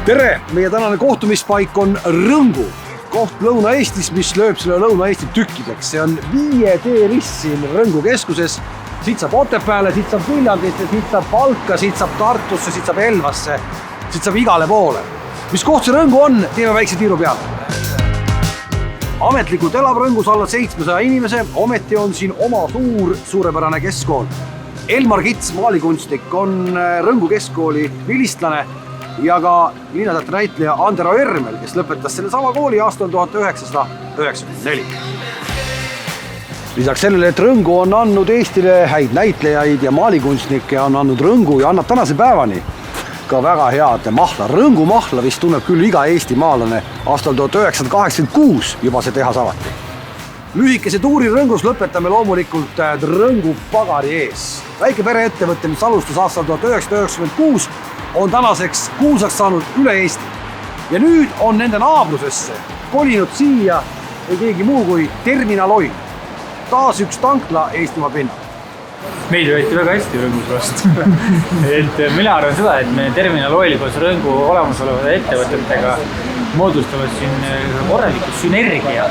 Tere! Meie tänane kohtumispaik on Rõngu. Koht Lõuna-Eestis, mis lööb selle Lõuna-Eesti tükkideks. See on 5D rist siin Rõngu keskuses. Siit saab Otepääle, siit saab Viljandisse, siit saab Valka, siit saab Tartusse, siit saab Elvasse, siit saab igale poole. Mis koht see Rõngu on, teeme väikse tiiru peale. Ametlikult elab Rõngus alla 700 inimese, ometi on siin oma suurepärane keskkool. Elmar Kits, maalikunstnik, on Rõngu keskkooli vilistlane ja ka linnateatri näitleja Andero Ermel, kes lõpetas selle sama kooli aastal 1994. Lisaks sellele, et Rõngu on andnud Eestile häid näitlejaid ja maalikunstnikke, on andnud Rõngu ja annab tänase päevani ka väga head mahla. Rõngu mahla vist tunneb küll iga Eesti maalane. Aastal 1986 juba see tehas avati. Lühikese tuuri Rõngus lõpetame loomulikult Rõngu pagari ees. Väike pereettevõte, mis alustas aastal 1996, on tänaseks kuulsaks saanud üle Eesti. Ja nüüd on nende naabrusesse kolinud siia ei keegi muu kui Terminal Oil. Taas üks tankla Eestimaa pinnal. Meid võeti väga hästi Rõngus vastu. Mina arvan seda, et me Terminal Oili koos Rõngu olemasolevate ettevõtetega moodustavad siin korraliku sünergia.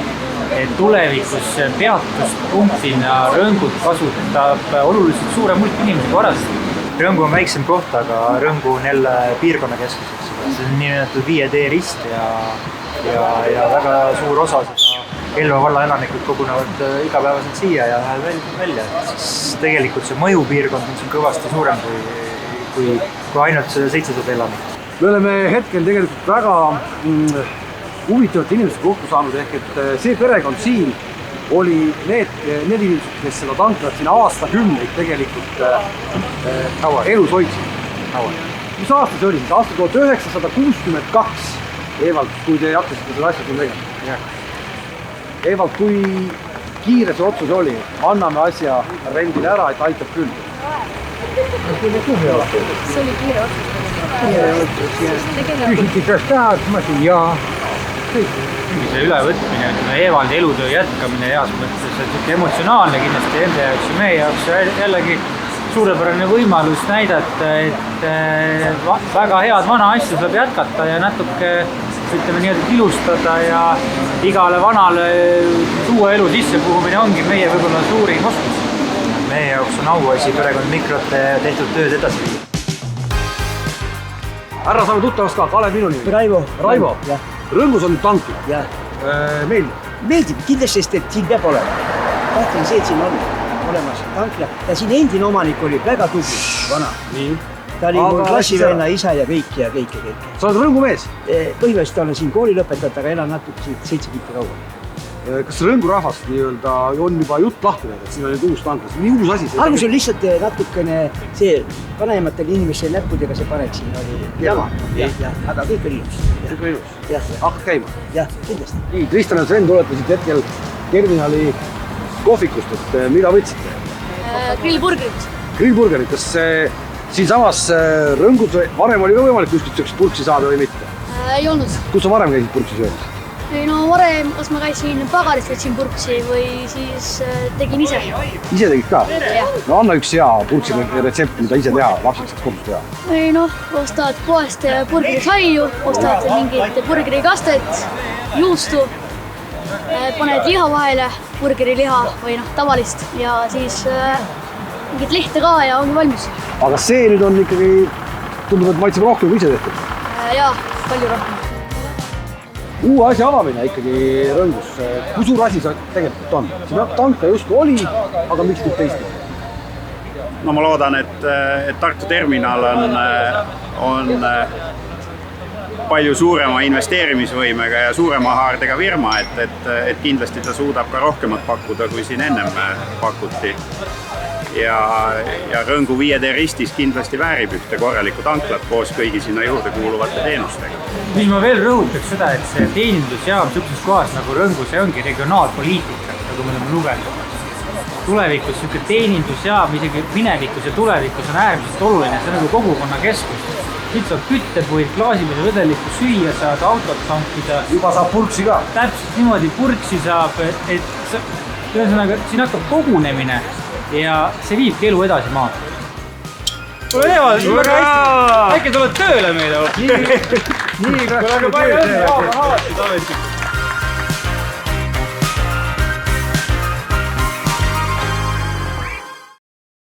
Tulevikus peatuspunktina Rõngut kasutab oluliselt suurem hulk inimesi kui varasem. Rõngu on väiksem koht, aga Rõngu on jälle piirkonna keskuseks. See on nimetatud 5D rist ja väga suur osa seda Elva valla elanikud kogunevad igapäevaselt siia ja välja. Siis tegelikult see mõjupiirkond on siin kõvasti suurem kui ainult 700 elanikku. Me oleme hetkel tegelikult väga huvitavate inimesed kokku saanud, ehk et see perekond siin oli need inimesed, kes seda tanklat siin aastakümneid tegelikult elus hoidsid. Mis aasta see oli? Aasta 1962, Evald, kui te hakkasite seda asja siin tegema. Evald, kui kiire see otsus oli? Anname asja rendile ära, et aitab küll. See oli kiire otsus. Küsiti, kas tahad? Ma ütlen jaa. See ülevõtmine, Evaldi elutöö jätkamine heas mõttes, et emotsionaalne kindlasti enda jaoks ja meie jaoks jällegi suurepärane võimalus näidata, et väga head vana asja saab jätkata ja natuke ilustada ja igale vanale tuua elu sisse puhumine ongi meie võib-olla suurim oskus. Meie jaoks on auasi perekond Mikrote tehtud tööd edasi. Härra saame tuttavast ka, Kalev minu nimi. Raivo. Rõngus on nüüd tankla. Meeldib kindlasti, sest siin peab olema. Tahtlen see, et siin on olemas tankla. Ja siin endine omanik oli väga tubli, vana. Nii. Ta oli mul klassivenna isa ja kõik. Sa oled Rõngu mees? Põhimõtteliselt olen siin kooli lõpetajat, aga elan natuke 7 kilomeetrit kaugel. Kas Rõngu rahvast on juba jutt lahti näidanud, et siin on nüüd uus tankla? See on nii uus asi. Algus on lihtsalt natukene see vanematel inimeste näppudega see panek siin oli jama. Aga kõik on ilus. Kõik on ilus? Hakkad käima? Jah, kindlasti. Nii, Kristjan ja Sven tuletasid hetkel terminali kohvikust, et mida võtsite? Grillburgerit. Grillburgerit, kas siin samas Rõngus varem oli ka võimalik kuskilt purksi saada või mitte? Ei olnud. Kus sa varem käisid purksi söömas? No varem, kas ma käisin pagaris, võtsin purksi või siis tegin ise. Ise tegid ka? Jah. No anna üks hea purksi retsept, mida ise teha, lapsed saaks kodus teha. Või ostad poest burgerisaiu, ostad mingit burgerikastet, juustu, paned liha vahele, burgeriliha või tavalist ja siis mingit lihte ka ja ongi valmis. Aga see nüüd on ikkagi, tundub, et maitseb rohkem kui ise tehtud? Jaa, palju rohkem. Uue asja avamine ikkagi Rõngus. Kui suur asi see tegelikult on? Siin tankla justkui oli, aga miks nüüd teist? No ma loodan, et Tartu terminal on palju suurema investeerimisvõimega ja suurema haardega firma, et kindlasti ta suudab ka rohkemat pakkuda, kui siin ennem pakuti. Ja Rõngu 5D ristis kindlasti väärib ühte korralikku tanklat koos kõigi sinna juurde kuuluvate teenustega. Mis ma veel rõhutaks seda, et see teenindusjaam sellises kohas nagu Rõngu, see ongi regionaalpoliitika, nagu me oleme lugenud. Tulevikus selline teenindusjaam, isegi minevikus ja tulevikus on äärmiselt oluline, see on nagu kogukonna keskus. Siit saab küttepuid, klaasimuse vedelikku süüa saad, autot tankida. Juba saab purksi ka? Täpselt niimoodi purksi saab, et siin hakkab kogunemine ja see viibki elu edasi maad. Tule Evald, väga hästi. Äkki tuled tööle meile? nii läks. palju õnne, Jaan on alati ametlik.